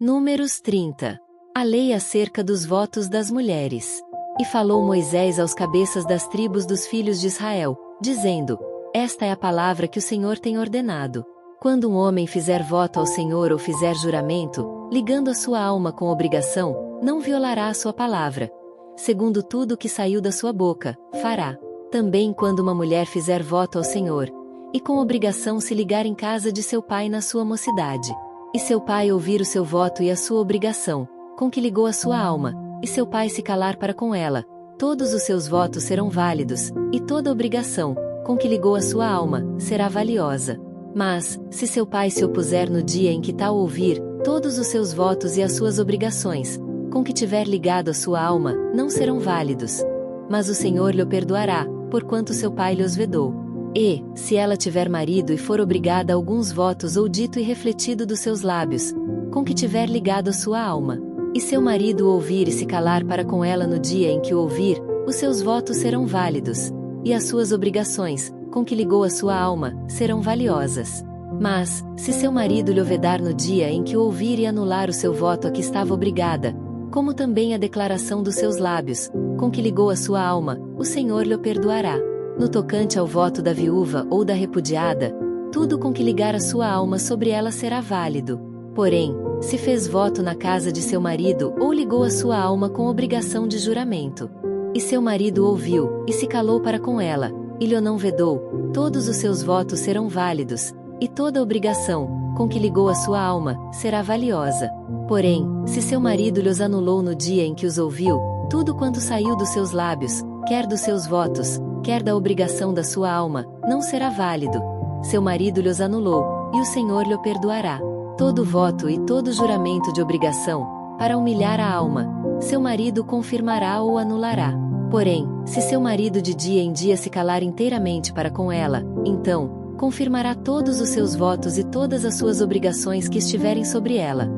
Números 30. A lei acerca dos votos das mulheres. E falou Moisés aos cabeças das tribos dos filhos de Israel, dizendo: Esta é a palavra que o Senhor tem ordenado. Quando um homem fizer voto ao Senhor ou fizer juramento, ligando a sua alma com obrigação, não violará a sua palavra. Segundo tudo que saiu da sua boca, fará. Também quando uma mulher fizer voto ao Senhor, e com obrigação se ligar em casa de seu pai na sua mocidade, e seu pai ouvir o seu voto e a sua obrigação, com que ligou a sua alma, e seu pai se calar para com ela, todos os seus votos serão válidos, e toda obrigação, com que ligou a sua alma, será valiosa. Mas, se seu pai se opuser no dia em que tal ouvir, todos os seus votos e as suas obrigações, com que tiver ligado a sua alma, não serão válidos. Mas o Senhor lhe perdoará, porquanto seu pai lhe os vedou. E, se ela tiver marido e for obrigada a alguns votos ou dito e refletido dos seus lábios, com que tiver ligado a sua alma, e seu marido o ouvir e se calar para com ela no dia em que o ouvir, os seus votos serão válidos, e as suas obrigações, com que ligou a sua alma, serão valiosas. Mas, se seu marido lhe vedar no dia em que o ouvir e anular o seu voto a que estava obrigada, como também a declaração dos seus lábios, com que ligou a sua alma, o Senhor lhe perdoará. No tocante ao voto da viúva ou da repudiada, tudo com que ligar a sua alma sobre ela será válido. Porém, se fez voto na casa de seu marido ou ligou a sua alma com obrigação de juramento, e seu marido ouviu, e se calou para com ela, e lhe não vedou, todos os seus votos serão válidos, e toda obrigação, com que ligou a sua alma, será valiosa. Porém, se seu marido lhes anulou no dia em que os ouviu, tudo quanto saiu dos seus lábios, quer dos seus votos, quer da obrigação da sua alma, não será válido. Seu marido lhes anulou, e o Senhor lhe perdoará. Todo voto e todo juramento de obrigação, para humilhar a alma, seu marido confirmará ou anulará. Porém, se seu marido de dia em dia se calar inteiramente para com ela, então, confirmará todos os seus votos e todas as suas obrigações que estiverem sobre ela.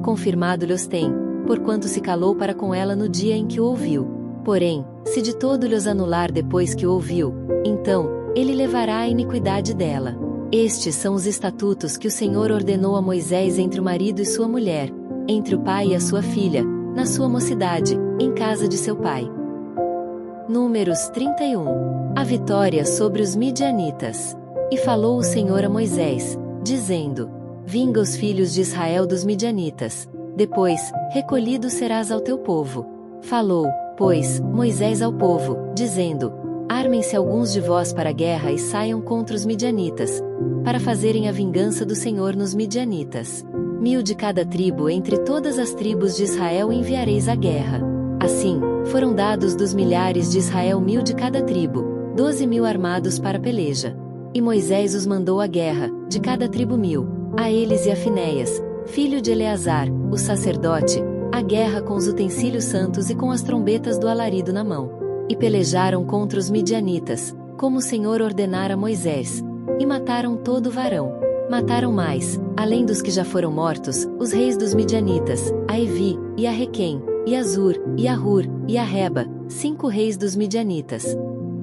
Confirmado lhes tem, porquanto se calou para com ela no dia em que o ouviu. Porém, se de todo lhes anular depois que o ouviu, então, ele levará a iniquidade dela. Estes são os estatutos que o Senhor ordenou a Moisés entre o marido e sua mulher, entre o pai e a sua filha, na sua mocidade, em casa de seu pai. Números 31. A vitória sobre os midianitas. E falou o Senhor a Moisés, dizendo: Vinga os filhos de Israel dos midianitas, depois, recolhido serás ao teu povo. Falou, pois, Moisés ao povo, dizendo: Armem-se alguns de vós para a guerra e saiam contra os midianitas, para fazerem a vingança do Senhor nos midianitas. 1000 de cada tribo entre todas as tribos de Israel enviareis à guerra. Assim, foram dados dos milhares de Israel 1000 de cada tribo, 12.000 armados para a peleja. E Moisés os mandou à guerra, de cada tribo 1000, a eles e a Finéias, filho de Eleazar, o sacerdote, a guerra com os utensílios santos e com as trombetas do alarido na mão. E pelejaram contra os midianitas, como o Senhor ordenara a Moisés, e mataram todo o varão. Mataram mais, além dos que já foram mortos, os reis dos midianitas, a Evi, e a Requem, e a Zur, e a Hur, e a Reba, 5 reis dos midianitas.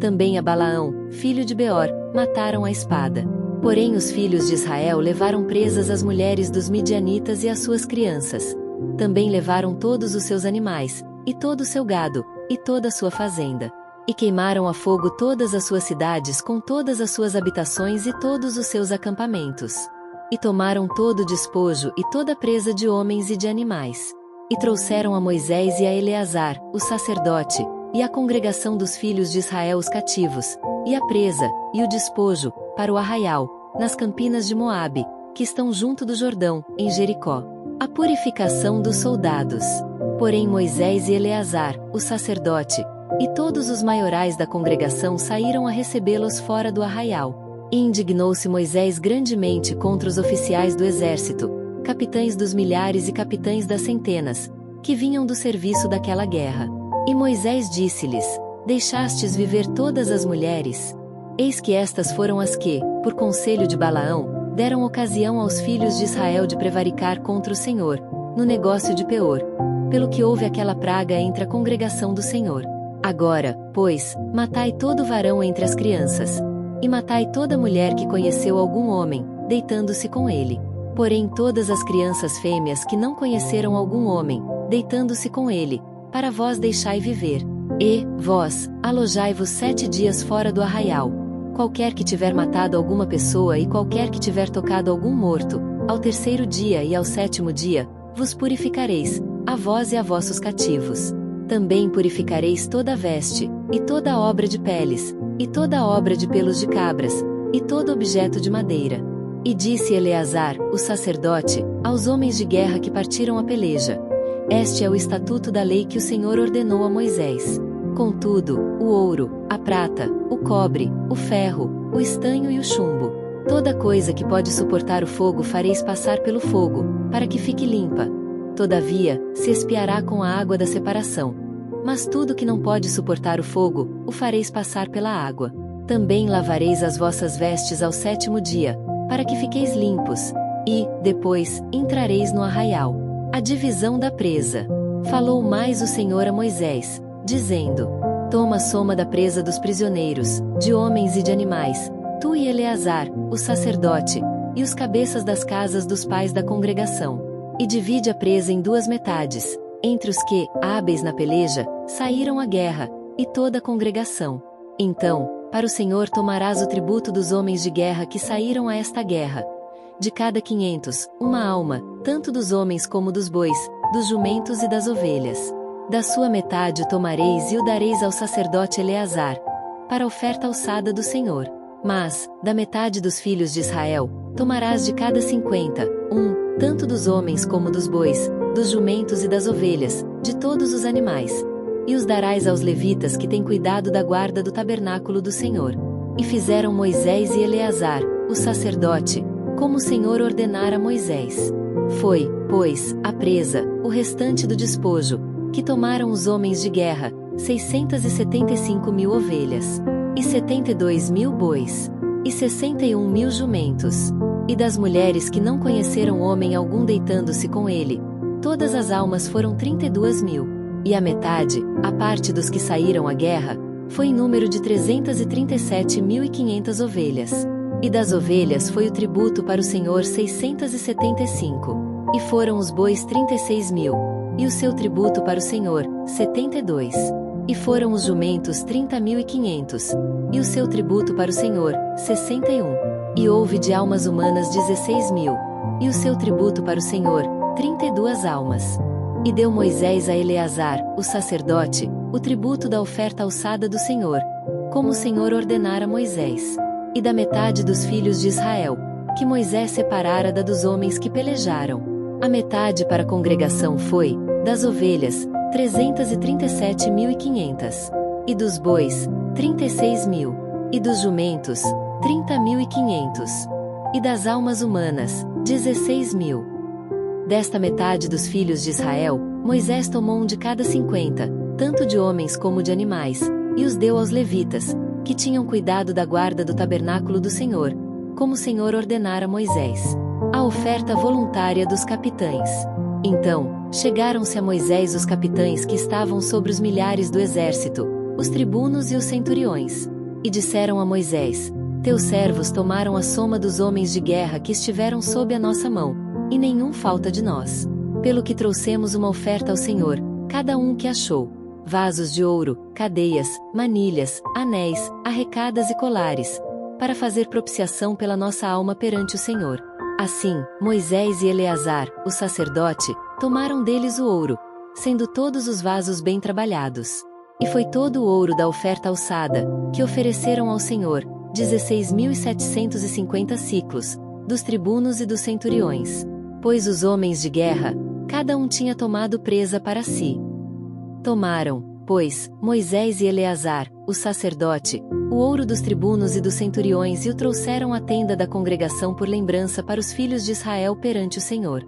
Também a Balaão, filho de Beor, mataram à espada. Porém os filhos de Israel levaram presas as mulheres dos midianitas e as suas crianças. Também levaram todos os seus animais, e todo o seu gado, e toda a sua fazenda. E queimaram a fogo todas as suas cidades com todas as suas habitações e todos os seus acampamentos. E tomaram todo o despojo e toda a presa de homens e de animais. E trouxeram a Moisés e a Eleazar, o sacerdote, e a congregação dos filhos de Israel os cativos, e a presa, e o despojo, para o arraial, nas campinas de Moabe, que estão junto do Jordão, em Jericó. A purificação dos soldados. Porém Moisés e Eleazar, o sacerdote, e todos os maiorais da congregação saíram a recebê-los fora do arraial. E indignou-se Moisés grandemente contra os oficiais do exército, capitães dos milhares e capitães das centenas, que vinham do serviço daquela guerra. E Moisés disse-lhes: Deixastes viver todas as mulheres? Eis que estas foram as que, por conselho de Balaão, deram ocasião aos filhos de Israel de prevaricar contra o Senhor, no negócio de Peor, pelo que houve aquela praga entre a congregação do Senhor. Agora, pois, matai todo varão entre as crianças, e matai toda mulher que conheceu algum homem, deitando-se com ele. Porém todas as crianças fêmeas que não conheceram algum homem, deitando-se com ele, para vós deixai viver. E, vós, alojai-vos 7 dias fora do arraial. Qualquer que tiver matado alguma pessoa e qualquer que tiver tocado algum morto, ao 3º dia e ao 7º dia, vos purificareis, a vós e a vossos cativos. Também purificareis toda a veste, e toda a obra de peles, e toda a obra de pelos de cabras, e todo objeto de madeira. E disse Eleazar, o sacerdote, aos homens de guerra que partiram a peleja: Este é o estatuto da lei que o Senhor ordenou a Moisés. Contudo, o ouro, a prata, o cobre, o ferro, o estanho e o chumbo, toda coisa que pode suportar o fogo fareis passar pelo fogo, para que fique limpa. Todavia, se expiará com a água da separação. Mas tudo que não pode suportar o fogo, o fareis passar pela água. Também lavareis as vossas vestes ao 7º dia, para que fiqueis limpos, e, depois, entrareis no arraial. A divisão da presa. Falou mais o Senhor a Moisés, dizendo: Toma a soma da presa dos prisioneiros, de homens e de animais, tu e Eleazar, o sacerdote, e os cabeças das casas dos pais da congregação. E divide a presa em 2 metades, entre os que, hábeis na peleja, saíram à guerra, e toda a congregação. Então, para o Senhor tomarás o tributo dos homens de guerra que saíram a esta guerra. De cada 500, uma alma, tanto dos homens como dos bois, dos jumentos e das ovelhas. Da sua metade o tomareis e o dareis ao sacerdote Eleazar, para oferta alçada do Senhor. Mas, da metade dos filhos de Israel, tomarás de cada 50, tanto dos homens como dos bois, dos jumentos e das ovelhas, de todos os animais. E os darás aos levitas que têm cuidado da guarda do tabernáculo do Senhor. E fizeram Moisés e Eleazar, o sacerdote, como o Senhor ordenara a Moisés. Foi, pois, a presa, o restante do despojo, que tomaram os homens de guerra, 675.000 ovelhas, e 72.000 bois, e 61.000 jumentos. E das mulheres que não conheceram homem algum deitando-se com ele, todas as almas foram 32.000. E a metade, a parte dos que saíram à guerra, foi em número de 337.500 ovelhas. E das ovelhas foi o tributo para o Senhor 675. E foram os bois 36.000. E o seu tributo para o Senhor, 72. E foram os jumentos 30.500. E o seu tributo para o Senhor, 61. E houve de almas humanas 16.000. E o seu tributo para o Senhor, 32 almas. E deu Moisés a Eleazar, o sacerdote, o tributo da oferta alçada do Senhor, como o Senhor ordenara a Moisés. E da metade dos filhos de Israel, que Moisés separara da dos homens que pelejaram. A metade para a congregação foi, das ovelhas, 337.500. E dos bois, 36.000. E dos jumentos, 30.500. E das almas humanas, 16.000. Desta metade dos filhos de Israel, Moisés tomou de cada 50, tanto de homens como de animais, e os deu aos levitas, que tinham cuidado da guarda do tabernáculo do Senhor, como o Senhor ordenara a Moisés. A oferta voluntária dos capitães. Então, chegaram-se a Moisés os capitães que estavam sobre os milhares do exército, os tribunos e os centuriões. E disseram a Moisés: Teus servos tomaram a soma dos homens de guerra que estiveram sob a nossa mão, e nenhum falta de nós. Pelo que trouxemos uma oferta ao Senhor, cada um que achou: vasos de ouro, cadeias, manilhas, anéis, arrecadas e colares, para fazer propiciação pela nossa alma perante o Senhor. Assim, Moisés e Eleazar, o sacerdote, tomaram deles o ouro, sendo todos os vasos bem trabalhados. E foi todo o ouro da oferta alçada, que ofereceram ao Senhor, 16.750 siclos, dos tribunos e dos centuriões. Pois os homens de guerra, cada um tinha tomado presa para si. Tomaram, pois, Moisés e Eleazar, o sacerdote, o ouro dos tribunos e dos centuriões e o trouxeram à tenda da congregação por lembrança para os filhos de Israel perante o Senhor.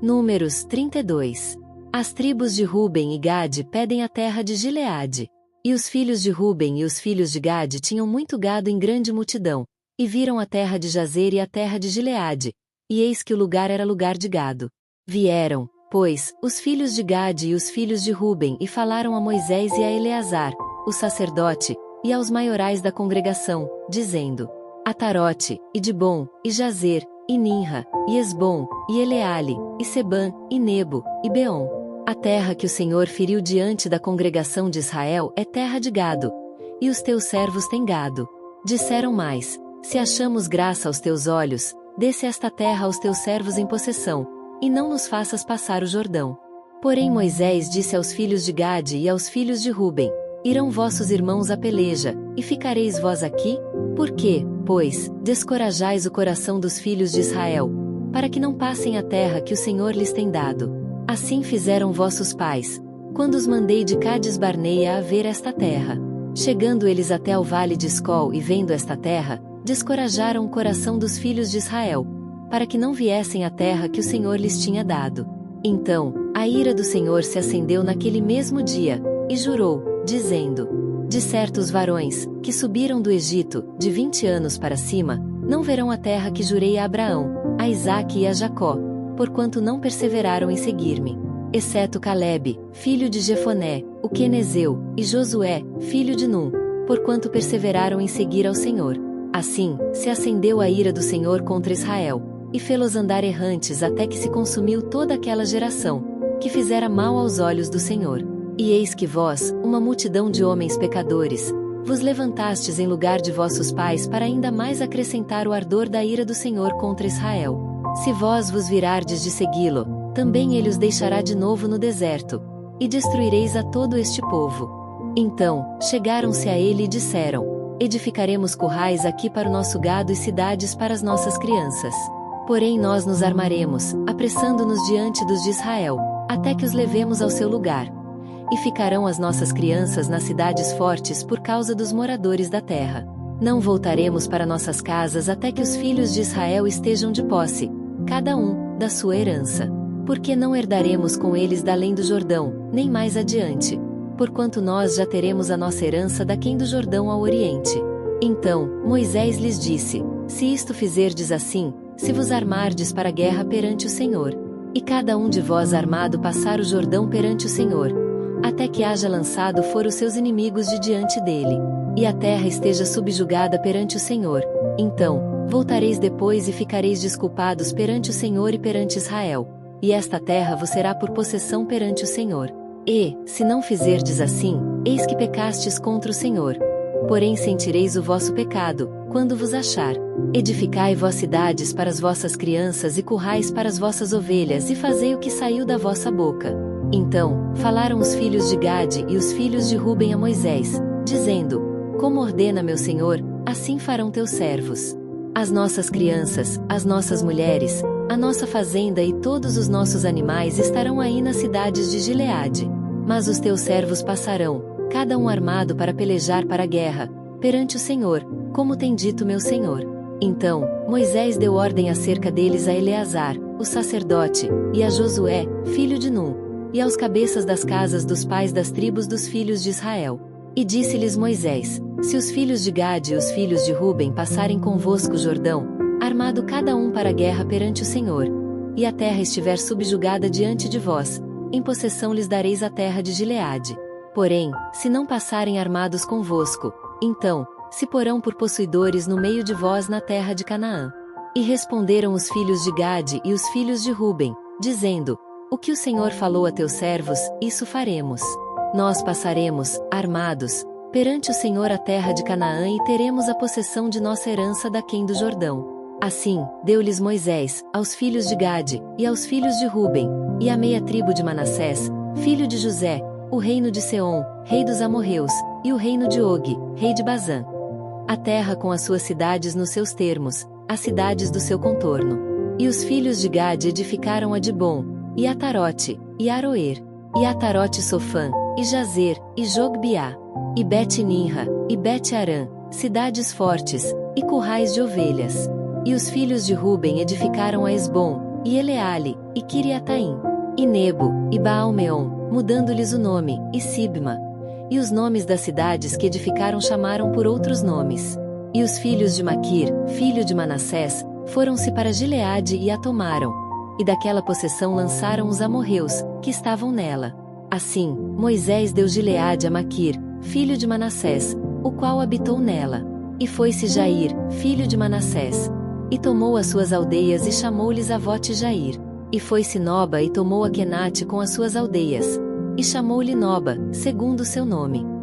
Números 32. As tribos de Ruben e Gade pedem a terra de Gileade. E os filhos de Ruben e os filhos de Gade tinham muito gado em grande multidão, e viram a terra de Jazer e a terra de Gileade, e eis que o lugar era lugar de gado. Vieram, pois, os filhos de Gade e os filhos de Ruben e falaram a Moisés e a Eleazar, o sacerdote, e aos maiorais da congregação, dizendo: Atarote, e Dibom, e Jazer, e Ninra, e Esbom, e Eleale, e Sebã, e Nebo, e Beom. A terra que o Senhor feriu diante da congregação de Israel é terra de gado, e os teus servos têm gado. Disseram mais: se achamos graça aos teus olhos, desce esta terra aos teus servos em possessão, e não nos faças passar o Jordão. Porém Moisés disse aos filhos de Gade e aos filhos de Ruben: irão vossos irmãos à peleja, e ficareis vós aqui? Por quê, pois, descorajais o coração dos filhos de Israel, para que não passem a terra que o Senhor lhes tem dado? Assim fizeram vossos pais, quando os mandei de Cades Barneia a ver esta terra. Chegando eles até ao vale de Escol e vendo esta terra, descorajaram o coração dos filhos de Israel, para que não viessem à terra que o Senhor lhes tinha dado. Então, a ira do Senhor se acendeu naquele mesmo dia, e jurou, dizendo: de certos varões, que subiram do Egito, de 20 anos para cima, não verão a terra que jurei a Abraão, a Isaque e a Jacó, porquanto não perseveraram em seguir-me. Exceto Calebe, filho de Jefoné, o quenezeu, e Josué, filho de Num, porquanto perseveraram em seguir ao Senhor. Assim, se acendeu a ira do Senhor contra Israel, e fê-los andar errantes até que se consumiu toda aquela geração, que fizera mal aos olhos do Senhor. E eis que vós, uma multidão de homens pecadores, vos levantastes em lugar de vossos pais para ainda mais acrescentar o ardor da ira do Senhor contra Israel. Se vós vos virardes de segui-lo, também ele os deixará de novo no deserto, e destruireis a todo este povo. Então, chegaram-se a ele e disseram: edificaremos currais aqui para o nosso gado e cidades para as nossas crianças. Porém nós nos armaremos, apressando-nos diante dos de Israel, até que os levemos ao seu lugar. E ficarão as nossas crianças nas cidades fortes por causa dos moradores da terra. Não voltaremos para nossas casas até que os filhos de Israel estejam de posse, cada um, da sua herança. Porque não herdaremos com eles da além do Jordão, nem mais adiante. Porquanto nós já teremos a nossa herança daquém do Jordão ao oriente. Então, Moisés lhes disse: se isto fizerdes assim, se vos armardes para a guerra perante o Senhor, e cada um de vós armado passar o Jordão perante o Senhor, até que haja lançado fora os seus inimigos de diante dele, e a terra esteja subjugada perante o Senhor, então, voltareis depois e ficareis desculpados perante o Senhor e perante Israel, e esta terra vos será por possessão perante o Senhor. E, se não fizerdes assim, eis que pecastes contra o Senhor. Porém sentireis o vosso pecado, quando vos achar. Edificai vós cidades para as vossas crianças e currais para as vossas ovelhas e fazei o que saiu da vossa boca. Então, falaram os filhos de Gade e os filhos de Ruben a Moisés, dizendo: como ordena meu Senhor, assim farão teus servos. As nossas crianças, as nossas mulheres, a nossa fazenda e todos os nossos animais estarão aí nas cidades de Gileade. Mas os teus servos passarão, cada um armado para pelejar para a guerra, perante o Senhor, como tem dito meu Senhor. Então, Moisés deu ordem acerca deles a Eleazar, o sacerdote, e a Josué, filho de Num, e aos cabeças das casas dos pais das tribos dos filhos de Israel. E disse-lhes Moisés: se os filhos de Gade e os filhos de Ruben passarem convosco o Jordão, armado cada um para a guerra perante o Senhor, e a terra estiver subjugada diante de vós, em possessão lhes dareis a terra de Gileade. Porém, se não passarem armados convosco, então, se porão por possuidores no meio de vós na terra de Canaã. E responderam os filhos de Gade e os filhos de Ruben, dizendo: o que o Senhor falou a teus servos, isso faremos. Nós passaremos, armados, perante o Senhor a terra de Canaã e teremos a possessão de nossa herança daquém do Jordão. Assim, deu-lhes Moisés, aos filhos de Gade, e aos filhos de Ruben, e à meia tribo de Manassés, filho de José, o reino de Seom, rei dos amorreus, e o reino de Og, rei de Bazã. A terra com as suas cidades nos seus termos, as cidades do seu contorno. E os filhos de Gade edificaram a Dibom, e Atarote, e Aroer, e Atarote Sofã, e Jazer, e Jogbiá, e Bet-Ninra, e Bet-Arã, cidades fortes, e currais de ovelhas. E os filhos de Ruben edificaram a Esbom, e Eleale, e Kiriataim, e Nebo, e Baal-meon, mudando-lhes o nome, e Sibma. E os nomes das cidades que edificaram chamaram por outros nomes. E os filhos de Maquir, filho de Manassés, foram-se para Gileade e a tomaram. E daquela possessão lançaram os amorreus, que estavam nela. Assim, Moisés deu Gileade a Maquir, filho de Manassés, o qual habitou nela. E foi-se Jair, filho de Manassés, E tomou as suas aldeias e chamou-lhes Avote Jair. E foi-se Noba e tomou a Quenate com as suas aldeias. E chamou-lhe Noba, segundo o seu nome.